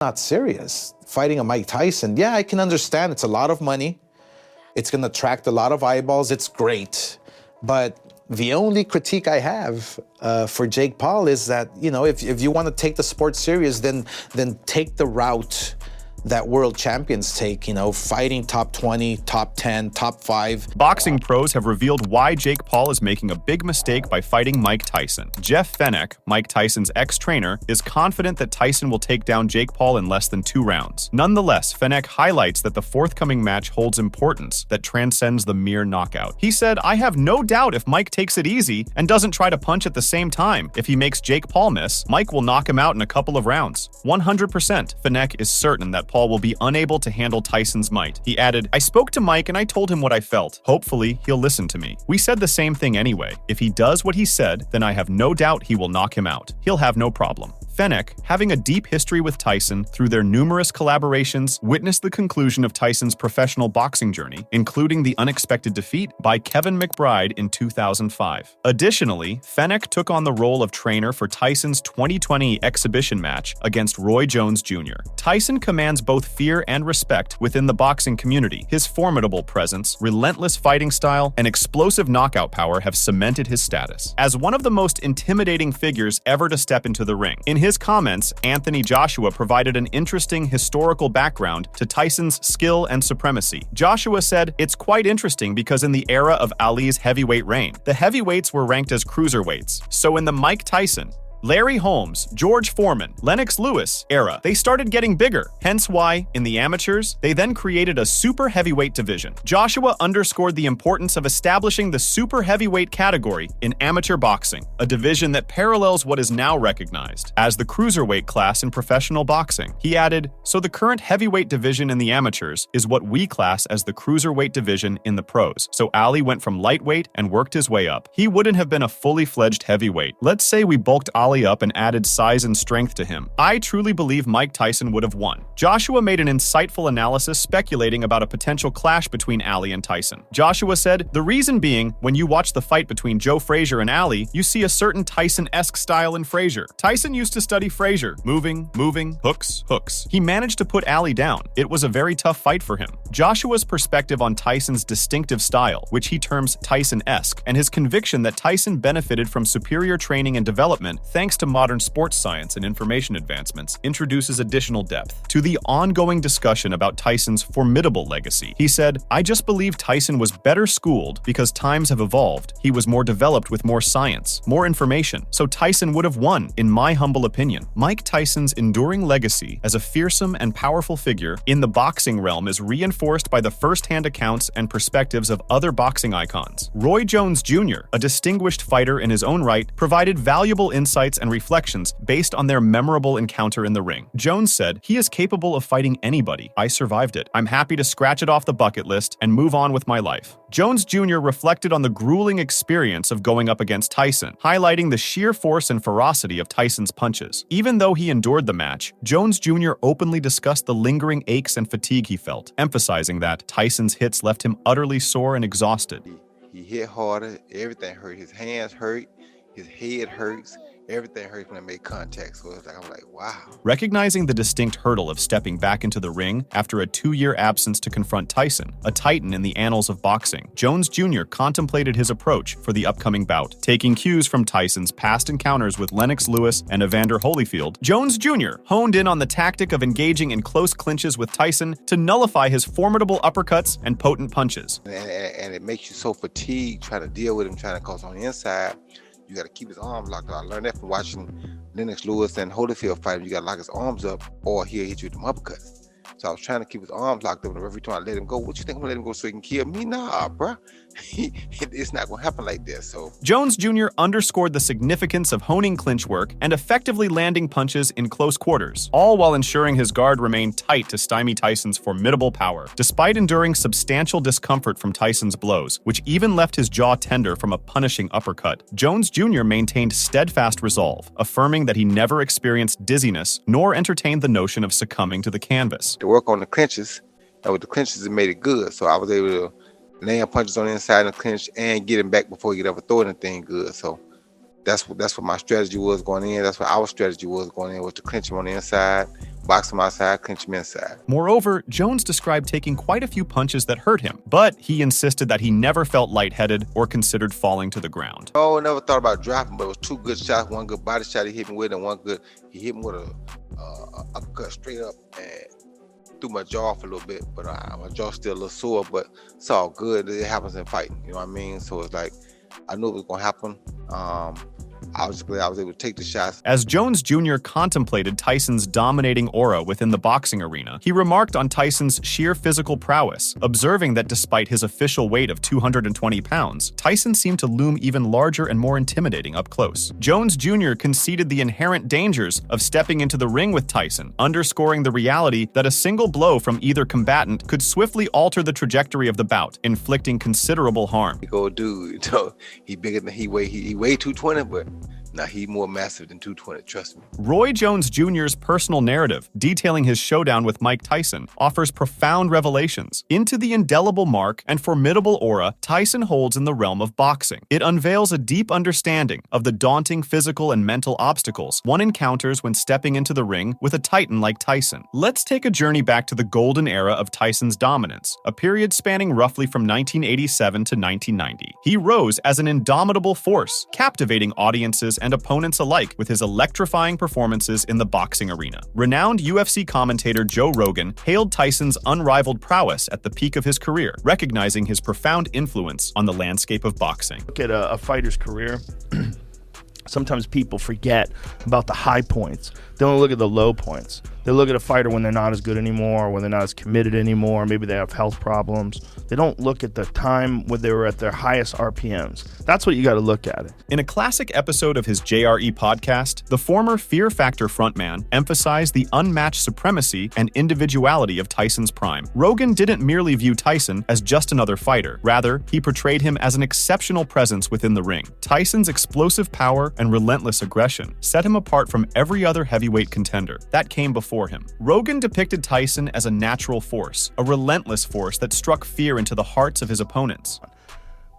not serious. Fighting a Mike Tyson, yeah, I can understand. It's a lot of money. It's going to attract a lot of eyeballs. It's great. But the only critique I have for Jake Paul is that, if you want to take the sport serious, then take the route that world champions take, fighting top 20, top 10, top 5. Boxing pros have revealed why Jake Paul is making a big mistake by fighting Mike Tyson. Jeff Fenech, Mike Tyson's ex-trainer, is confident that Tyson will take down Jake Paul in less than 2 rounds. Nonetheless, Fenech highlights that the forthcoming match holds importance that transcends the mere knockout. He said, "I have no doubt if Mike takes it easy and doesn't try to punch at the same time, if he makes Jake Paul miss, Mike will knock him out in a couple of rounds. 100%. Fenech is certain that Paul will be unable to handle Tyson's might. He added, "I spoke to Mike and I told him what I felt. Hopefully, he'll listen to me. We said the same thing anyway. If he does what he said, then I have no doubt he will knock him out. He'll have no problem." Fenech, having a deep history with Tyson through their numerous collaborations, witnessed the conclusion of Tyson's professional boxing journey, including the unexpected defeat by Kevin McBride in 2005. Additionally, Fenech took on the role of trainer for Tyson's 2020 exhibition match against Roy Jones Jr. Tyson commands both fear and respect within the boxing community. His formidable presence, relentless fighting style, and explosive knockout power have cemented his status as one of the most intimidating figures ever to step into the ring. In his comments, Anthony Joshua provided an interesting historical background to Tyson's skill and supremacy. Joshua said, "It's quite interesting because in the era of Ali's heavyweight reign, the heavyweights were ranked as cruiserweights. So in the Mike Tyson, Larry Holmes, George Foreman, Lennox Lewis era, they started getting bigger, hence why, in the amateurs, they then created a super heavyweight division." Joshua underscored the importance of establishing the super heavyweight category in amateur boxing, a division that parallels what is now recognized as the cruiserweight class in professional boxing. He added, "So the current heavyweight division in the amateurs is what we class as the cruiserweight division in the pros. So Ali went from lightweight and worked his way up. He wouldn't have been a fully fledged heavyweight. Let's say we bulked Ali up and added size and strength to him. I truly believe Mike Tyson would have won." Joshua made an insightful analysis speculating about a potential clash between Ali and Tyson. Joshua said, "The reason being, when you watch the fight between Joe Frazier and Ali, you see a certain Tyson-esque style in Frazier. Tyson used to study Frazier. Moving, hooks, hooks. He managed to put Ali down. It was a very tough fight for him." Joshua's perspective on Tyson's distinctive style, which he terms Tyson-esque, and his conviction that Tyson benefited from superior training and development thanks to modern sports science and information advancements, introduces additional depth to the ongoing discussion about Tyson's formidable legacy. He said, "I just believe Tyson was better schooled because times have evolved. He was more developed with more science, more information. So Tyson would have won, in my humble opinion." Mike Tyson's enduring legacy as a fearsome and powerful figure in the boxing realm is reinforced by the first-hand accounts and perspectives of other boxing icons. Roy Jones Jr., a distinguished fighter in his own right, provided valuable insights and reflections based on their memorable encounter in the ring. Jones said, "He is capable of fighting anybody. I survived it. I'm happy to scratch it off the bucket list and move on with my life." Jones Jr. reflected on the grueling experience of going up against Tyson, highlighting the sheer force and ferocity of Tyson's punches. Even though he endured the match, Jones Jr. openly discussed the lingering aches and fatigue he felt, emphasizing that Tyson's hits left him utterly sore and exhausted. He hit harder, everything hurt. His hands hurt, his head hurts. Everything hurts when I make contact. So it's like, I'm like, wow. Recognizing the distinct hurdle of stepping back into the ring after a 2-year absence to confront Tyson, a titan in the annals of boxing, Jones Jr. contemplated his approach for the upcoming bout. Taking cues from Tyson's past encounters with Lennox Lewis and Evander Holyfield, Jones Jr. honed in on the tactic of engaging in close clinches with Tyson to nullify his formidable uppercuts and potent punches. And it makes you so fatigued trying to deal with him, trying to cause on the inside. You got to keep his arms locked up. I learned that from watching Lennox Lewis and Holyfield fight. You got to lock his arms up or he'll hit you with them uppercuts. So I was trying to keep his arms locked up, and the referee told me I let him go. "What you think I'm gonna let him go so he can kill me?" Nah, bruh. It's not gonna happen like this. So Jones Jr. underscored the significance of honing clinch work and effectively landing punches in close quarters, all while ensuring his guard remained tight to stymie Tyson's formidable power. Despite enduring substantial discomfort from Tyson's blows, which even left his jaw tender from a punishing uppercut, Jones Jr. maintained steadfast resolve, affirming that he never experienced dizziness nor entertained the notion of succumbing to the canvas. to work on the clinches, and with the clinches it made it good. So I was able to land punches on the inside of the clinch and get him back before he could ever throw anything good. So That's what my strategy was going in. That's what our strategy was going in, was to clinch him on the inside, box him outside, clinch him inside. Moreover, Jones described taking quite a few punches that hurt him, but he insisted that he never felt lightheaded or considered falling to the ground. Oh, never thought about dropping, but it was 2 good shots. One good body shot he hit me with, and he hit me with a uppercut straight up and threw my jaw off a little bit, but my jaw's still a little sore, but it's all good. It happens in fighting, you know what I mean? So it's like, I knew it was gonna happen. I was just glad I was able to take the shots. As Jones Jr. contemplated Tyson's dominating aura within the boxing arena, he remarked on Tyson's sheer physical prowess, observing that despite his official weight of 220 pounds, Tyson seemed to loom even larger and more intimidating up close. Jones Jr. conceded the inherent dangers of stepping into the ring with Tyson, underscoring the reality that a single blow from either combatant could swiftly alter the trajectory of the bout, inflicting considerable harm. Big old dude, you know, he bigger than he weighed 220, but now he more massive than 220, trust me. Roy Jones Jr.'s personal narrative, detailing his showdown with Mike Tyson, offers profound revelations into the indelible mark and formidable aura Tyson holds in the realm of boxing. It unveils a deep understanding of the daunting physical and mental obstacles one encounters when stepping into the ring with a titan like Tyson. Let's take a journey back to the golden era of Tyson's dominance, a period spanning roughly from 1987 to 1990. He rose as an indomitable force, captivating audiences and opponents alike with his electrifying performances in the boxing arena. Renowned UFC commentator Joe Rogan hailed Tyson's unrivaled prowess at the peak of his career, recognizing his profound influence on the landscape of boxing. Look at a fighter's career. Sometimes people forget about the high points. They don't look at the low points. They look at a fighter when they're not as good anymore, when they're not as committed anymore, maybe they have health problems. They don't look at the time when they were at their highest RPMs. That's what you got to look at it. In a classic episode of his JRE podcast, the former Fear Factor frontman emphasized the unmatched supremacy and individuality of Tyson's prime. Rogan didn't merely view Tyson as just another fighter. Rather, he portrayed him as an exceptional presence within the ring. Tyson's explosive power and relentless aggression set him apart from every other heavyweight contender that came before him. Rogan depicted Tyson as a natural force, a relentless force that struck fear into the hearts of his opponents.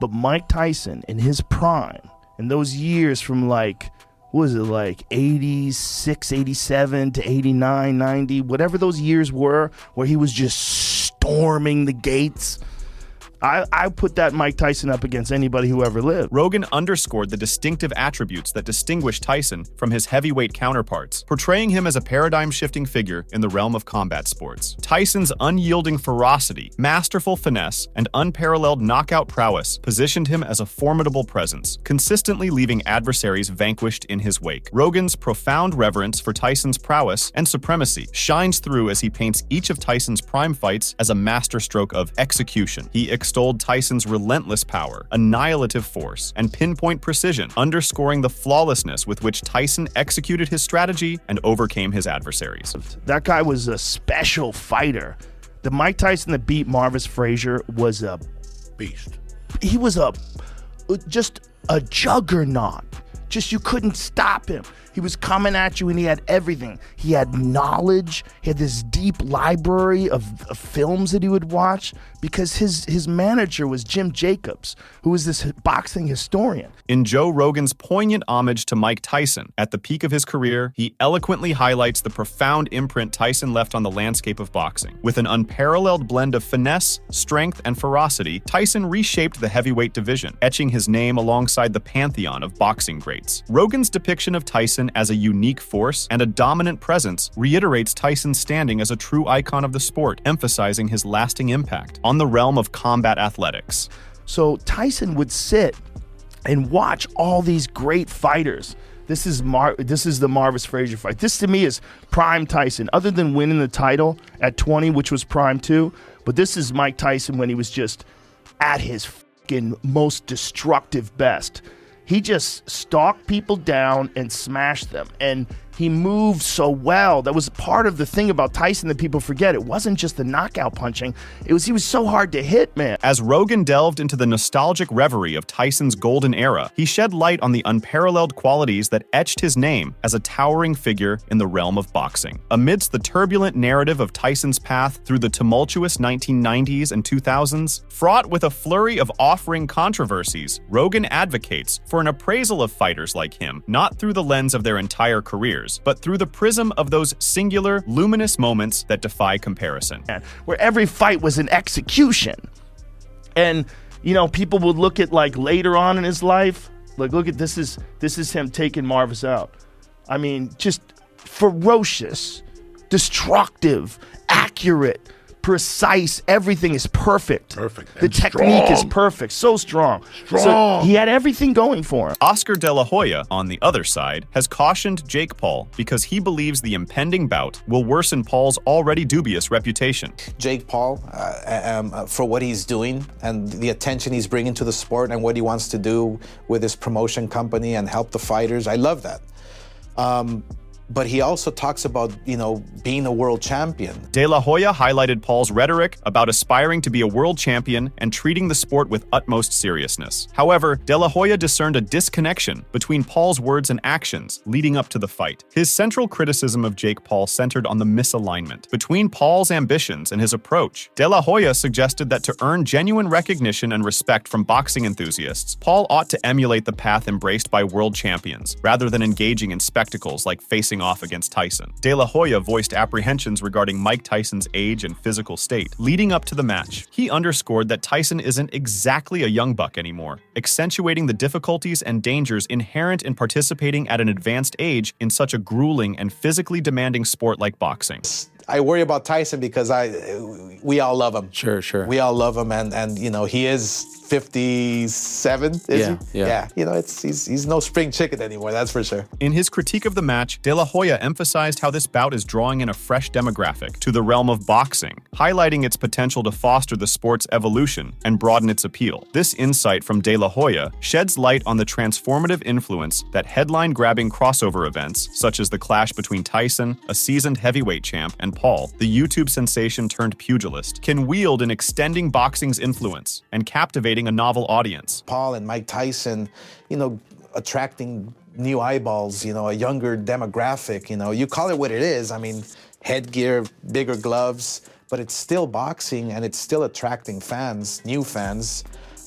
But Mike Tyson, in his prime, in those years from like 86, 87 to 89, 90, whatever those years were, where he was just storming the gates, I put that Mike Tyson up against anybody who ever lived. Rogan underscored the distinctive attributes that distinguish Tyson from his heavyweight counterparts, portraying him as a paradigm-shifting figure in the realm of combat sports. Tyson's unyielding ferocity, masterful finesse, and unparalleled knockout prowess positioned him as a formidable presence, consistently leaving adversaries vanquished in his wake. Rogan's profound reverence for Tyson's prowess and supremacy shines through as he paints each of Tyson's prime fights as a masterstroke of execution. He extolled Tyson's relentless power, annihilative force, and pinpoint precision, underscoring the flawlessness with which Tyson executed his strategy and overcame his adversaries. That guy was a special fighter. The Mike Tyson that beat Marvis Frazier was a beast. He was just a juggernaut. Just you couldn't stop him. He was coming at you and he had everything. He had knowledge. He had this deep library of films that he would watch because his manager was Jim Jacobs, who was this boxing historian. In Joe Rogan's poignant homage to Mike Tyson, at the peak of his career, he eloquently highlights the profound imprint Tyson left on the landscape of boxing. With an unparalleled blend of finesse, strength, and ferocity, Tyson reshaped the heavyweight division, etching his name alongside the pantheon of boxing greats. Rogan's depiction of Tyson as a unique force and a dominant presence reiterates Tyson's standing as a true icon of the sport, emphasizing his lasting impact on the realm of combat athletics. So Tyson would sit and watch all these great fighters. This is the Marvis Frazier fight. This to me is prime Tyson, other than winning the title at 20, which was prime too. But this is Mike Tyson when he was just at his fucking most destructive best. He just stalked people down and smashed them. And He moved so well. That was part of the thing about Tyson that people forget. It wasn't just the knockout punching. He was so hard to hit, man. As Rogan delved into the nostalgic reverie of Tyson's golden era, he shed light on the unparalleled qualities that etched his name as a towering figure in the realm of boxing. Amidst the turbulent narrative of Tyson's path through the tumultuous 1990s and 2000s, fraught with a flurry of off-ring controversies, Rogan advocates for an appraisal of fighters like him, not through the lens of their entire careers, but through the prism of those singular, luminous moments that defy comparison. Where every fight was an execution. And, people would look at like later on in his life, like, look at this is him taking Marvis out. I mean, just ferocious, destructive, accurate, precise. Everything is perfect. The technique is perfect. So strong. So he had everything going for him. Oscar De La Hoya, on the other side, has cautioned Jake Paul because he believes the impending bout will worsen Paul's already dubious reputation. Jake Paul, for what he's doing and the attention he's bringing to the sport and what he wants to do with his promotion company and help the fighters, I love that. But he also talks about, being a world champion. De La Hoya highlighted Paul's rhetoric about aspiring to be a world champion and treating the sport with utmost seriousness. However, De La Hoya discerned a disconnection between Paul's words and actions leading up to the fight. His central criticism of Jake Paul centered on the misalignment between Paul's ambitions and his approach. De La Hoya suggested that to earn genuine recognition and respect from boxing enthusiasts, Paul ought to emulate the path embraced by world champions, rather than engaging in spectacles like facing off against Tyson. De La Hoya voiced apprehensions regarding Mike Tyson's age and physical state. Leading up to the match, he underscored that Tyson isn't exactly a young buck anymore, accentuating the difficulties and dangers inherent in participating at an advanced age in such a grueling and physically demanding sport like boxing. I worry about Tyson because we all love him. Sure. We all love him, and he is 57, is he? Yeah. He's no spring chicken anymore, that's for sure. In his critique of the match, De La Hoya emphasized how this bout is drawing in a fresh demographic to the realm of boxing, highlighting its potential to foster the sport's evolution and broaden its appeal. This insight from De La Hoya sheds light on the transformative influence that headline-grabbing crossover events, such as the clash between Tyson, a seasoned heavyweight champ, and Paul, the YouTube sensation turned pugilist, can wield in extending boxing's influence and captivating a novel audience. Paul and Mike Tyson, attracting new eyeballs, a younger demographic, you call it what it is. I mean, headgear, bigger gloves, but it's still boxing and it's still attracting fans, new fans.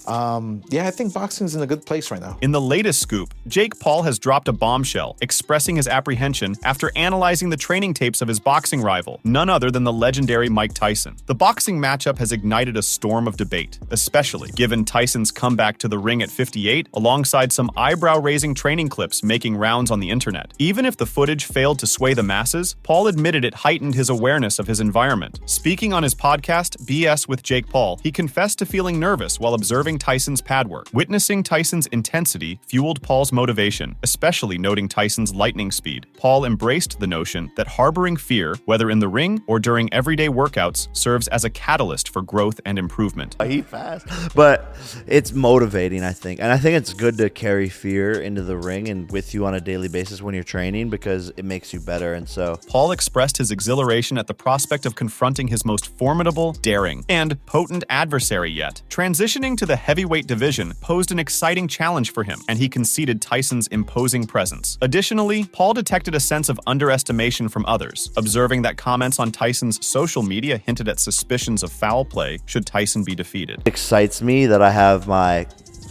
I think boxing's in a good place right now. In the latest scoop, Jake Paul has dropped a bombshell, expressing his apprehension after analyzing the training tapes of his boxing rival, none other than the legendary Mike Tyson. The boxing matchup has ignited a storm of debate, especially given Tyson's comeback to the ring at 58, alongside some eyebrow-raising training clips making rounds on the internet. Even if the footage failed to sway the masses, Paul admitted it heightened his awareness of his environment. Speaking on his podcast, BS with Jake Paul, he confessed to feeling nervous while observing Tyson's pad work. Witnessing Tyson's intensity fueled Paul's motivation, especially noting Tyson's lightning speed. Paul embraced the notion that harboring fear, whether in the ring or during everyday workouts, serves as a catalyst for growth and improvement. I eat fast, but it's motivating, I think. And I think it's good to carry fear into the ring and with you on a daily basis when you're training because it makes you better. And so Paul expressed his exhilaration at the prospect of confronting his most formidable, daring, and potent adversary yet. Transitioning to the heavyweight division posed an exciting challenge for him, and he conceded Tyson's imposing presence. Additionally, Paul detected a sense of underestimation from others, observing that comments on Tyson's social media hinted at suspicions of foul play should Tyson be defeated. it excites me that I have my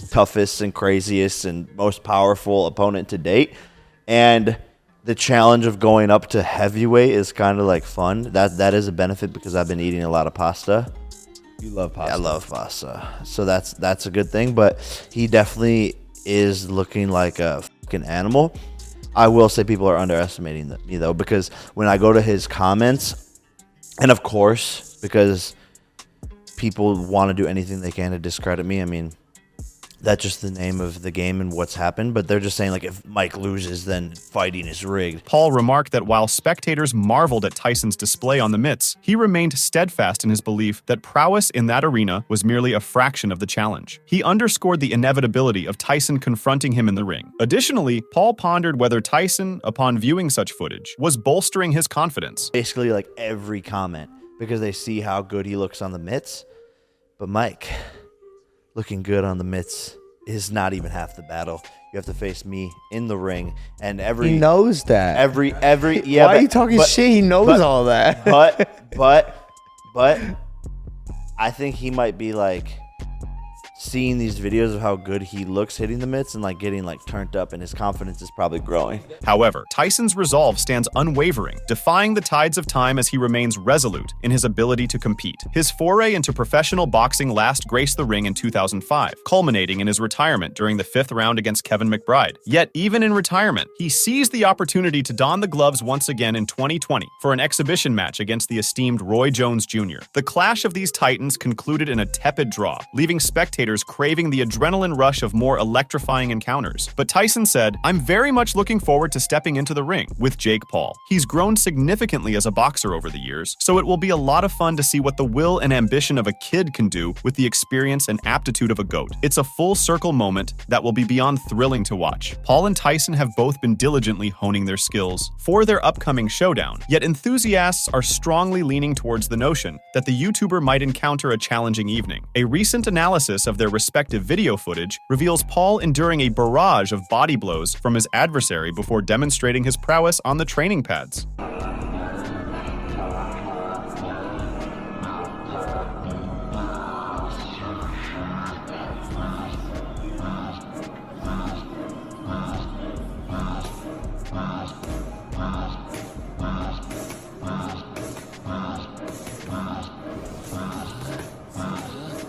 toughest and craziest and most powerful opponent to date. And the challenge of going up to heavyweight is kind of like fun. That is a benefit because I've been eating a lot of pasta. You love pasta. I love pasta. So that's a good thing, but he definitely is looking like a fucking animal. I will say people are underestimating me though, because when I go to his comments, and of course, because people want to do anything they can to discredit me. I mean, that's just the name of the game and what's happened. But they're just saying, like, if Mike loses, then fighting is rigged. Paul remarked that while spectators marveled at Tyson's display on the mitts, he remained steadfast in his belief that prowess in that arena was merely a fraction of the challenge. He underscored the inevitability of Tyson confronting him in the ring. Additionally, Paul pondered whether Tyson, upon viewing such footage, was bolstering his confidence. Basically, like, every comment, because they see how good he looks on the mitts. But Mike, looking good on the mitts is not even half the battle. You have to face me in the ring, and he knows that. Every yeah. Why are you talking shit? He knows all that. But I think he might be like seeing these videos of how good he looks hitting the mitts and like getting like turned up, and his confidence is probably growing. However, Tyson's resolve stands unwavering, defying the tides of time as he remains resolute in his ability to compete. His foray into professional boxing last graced the ring in 2005, culminating in his retirement during the 5th round against Kevin McBride. Yet, even in retirement, he seized the opportunity to don the gloves once again in 2020 for an exhibition match against the esteemed Roy Jones Jr. The clash of these titans concluded in a tepid draw, leaving spectators craving the adrenaline rush of more electrifying encounters. But Tyson said, "I'm very much looking forward to stepping into the ring with Jake Paul. He's grown significantly as a boxer over the years, so it will be a lot of fun to see what the will and ambition of a kid can do with the experience and aptitude of a GOAT. It's a full circle moment that will be beyond thrilling to watch." Paul and Tyson have both been diligently honing their skills for their upcoming showdown, yet enthusiasts are strongly leaning towards the notion that the YouTuber might encounter a challenging evening. A recent analysis of their respective video footage reveals Paul enduring a barrage of body blows from his adversary before demonstrating his prowess on the training pads.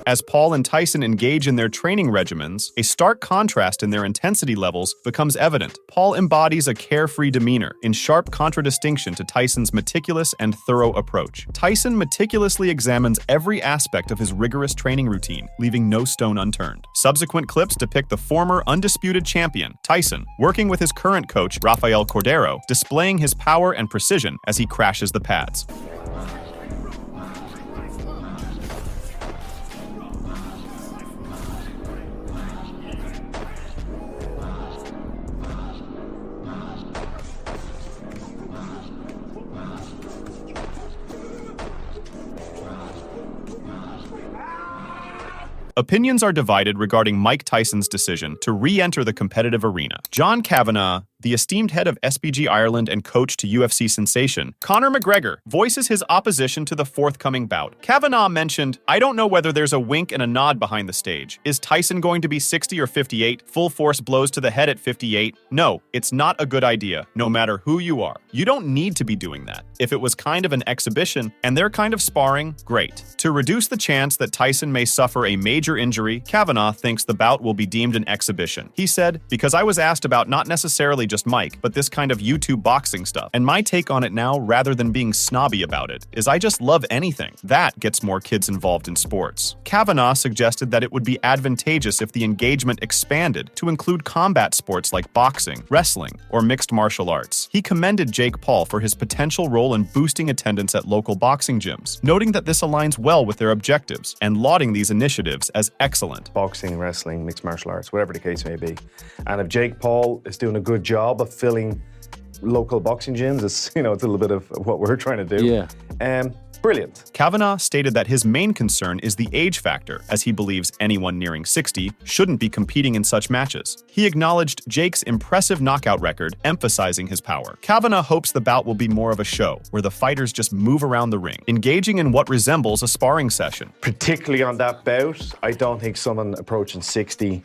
As Paul and Tyson engage in their training regimens, a stark contrast in their intensity levels becomes evident. Paul embodies a carefree demeanor, in sharp contradistinction to Tyson's meticulous and thorough approach. Tyson meticulously examines every aspect of his rigorous training routine, leaving no stone unturned. Subsequent clips depict the former undisputed champion, Tyson, working with his current coach, Rafael Cordero, displaying his power and precision as he crashes the pads. Opinions are divided regarding Mike Tyson's decision to re-enter the competitive arena. John Kavanagh, the esteemed head of SBG Ireland and coach to UFC sensation Conor McGregor, voices his opposition to the forthcoming bout. Kavanagh mentioned, "I don't know whether there's a wink and a nod behind the stage. Is Tyson going to be 60 or 58? Full force blows to the head at 58? No, it's not a good idea, no matter who you are. You don't need to be doing that. If it was kind of an exhibition and they're kind of sparring, great." To reduce the chance that Tyson may suffer a major injury, Kavanagh thinks the bout will be deemed an exhibition. He said, "Because I was asked about not necessarily just Mike, but this kind of YouTube boxing stuff. And my take on it now, rather than being snobby about it, is I just love anything. That gets more kids involved in sports." Kavanagh suggested that it would be advantageous if the engagement expanded to include combat sports like boxing, wrestling, or mixed martial arts. He commended Jake Paul for his potential role in boosting attendance at local boxing gyms, noting that this aligns well with their objectives and lauding these initiatives as excellent. Boxing, wrestling, mixed martial arts, whatever the case may be. And if Jake Paul is doing a good job of filling local boxing gyms, it's a little bit of what we're trying to do. Yeah. Brilliant. Kavanagh stated that his main concern is the age factor, as he believes anyone nearing 60 shouldn't be competing in such matches. He acknowledged Jake's impressive knockout record, emphasizing his power. Kavanagh hopes the bout will be more of a show, where the fighters just move around the ring, engaging in what resembles a sparring session. Particularly on that bout, I don't think someone approaching 60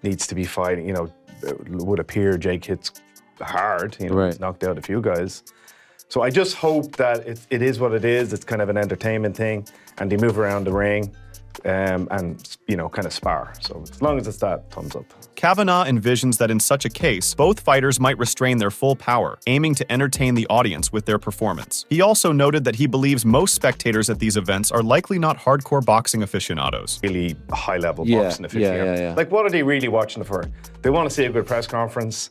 needs to be fighting. It would appear Jake hits hard. Right. He's knocked out a few guys. So I just hope that it is what it is. It's kind of an entertainment thing, and they move around the ring. and kind of spar. So as long as it's that, thumbs up. Kavanaugh envisions that in such a case, both fighters might restrain their full power, aiming to entertain the audience with their performance. He also noted that he believes most spectators at these events are likely not hardcore boxing aficionados. Really high-level Yeah, boxing aficionados. yeah. Like, what are they really watching it for? They want to see a good press conference,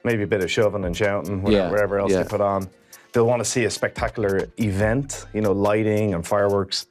maybe a bit of shoving and shouting, whatever else they put on. They'll want to see a spectacular event, lighting and fireworks,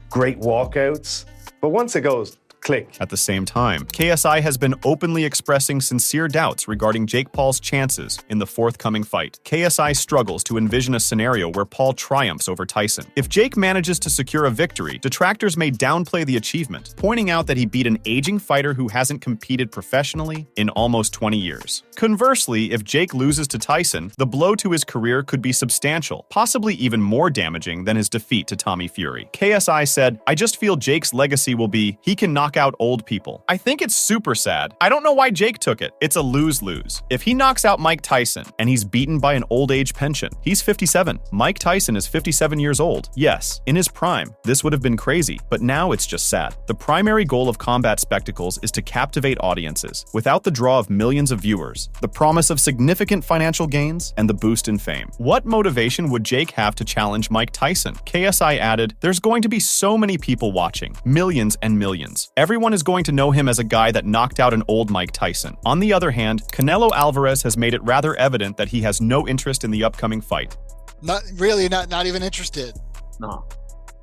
great walkouts. But once it goes, click. At the same time, KSI has been openly expressing sincere doubts regarding Jake Paul's chances in the forthcoming fight. KSI struggles to envision a scenario where Paul triumphs over Tyson. If Jake manages to secure a victory, detractors may downplay the achievement, pointing out that he beat an aging fighter who hasn't competed professionally in almost 20 years. Conversely, if Jake loses to Tyson, the blow to his career could be substantial, possibly even more damaging than his defeat to Tommy Fury. KSI said, "I just feel Jake's legacy will be, he can knock out old people. I think it's super sad. I don't know why Jake took it. It's a lose-lose. If he knocks out Mike Tyson and he's beaten by an old age pension, he's 57. Mike Tyson is 57 years old. Yes, in his prime, this would have been crazy, but now it's just sad. The primary goal of combat spectacles is to captivate audiences, without the draw of millions of viewers, the promise of significant financial gains, and the boost in fame. What motivation would Jake have to challenge Mike Tyson?" KSI added, "There's going to be so many people watching, millions and millions. Everyone is going to know him as a guy that knocked out an old Mike Tyson. On the other hand, Canelo Alvarez has made it rather evident that he has no interest in the upcoming fight." Not really, not even interested. No,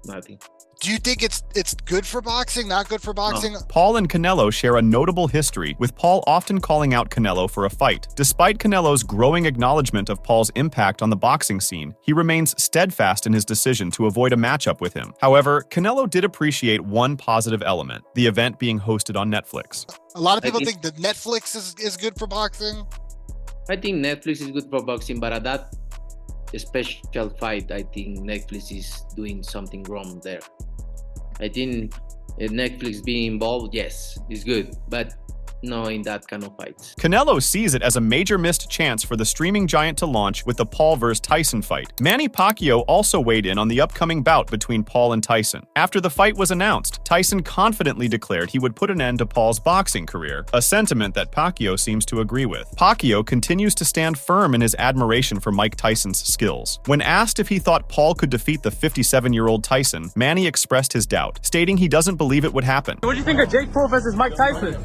nothing. Do you think it's good for boxing, not good for boxing? No. Paul and Canelo share a notable history, with Paul often calling out Canelo for a fight. Despite Canelo's growing acknowledgement of Paul's impact on the boxing scene, he remains steadfast in his decision to avoid a matchup with him. However, Canelo did appreciate one positive element, the event being hosted on Netflix. A lot of people think that Netflix is good for boxing. I think Netflix is good for boxing, but at that special fight, I think Netflix is doing something wrong there. I think Netflix being involved, yes, is good, but no in that kind of fights. Canelo sees it as a major missed chance for the streaming giant to launch with the Paul vs. Tyson fight. Manny Pacquiao also weighed in on the upcoming bout between Paul and Tyson. After the fight was announced, Tyson confidently declared he would put an end to Paul's boxing career, a sentiment that Pacquiao seems to agree with. Pacquiao continues to stand firm in his admiration for Mike Tyson's skills. When asked if he thought Paul could defeat the 57-year-old Tyson, Manny expressed his doubt, stating he doesn't believe it would happen. What do you think of Jake Paul versus Mike Tyson?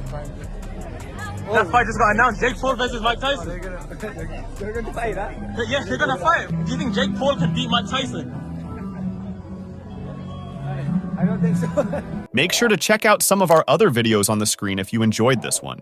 That fight just got announced. Jake Paul versus Mike Tyson. They're gonna fight, huh? Yeah, they're gonna fight. Do you think Jake Paul can beat Mike Tyson? I don't think so. Make sure to check out some of our other videos on the screen if you enjoyed this one.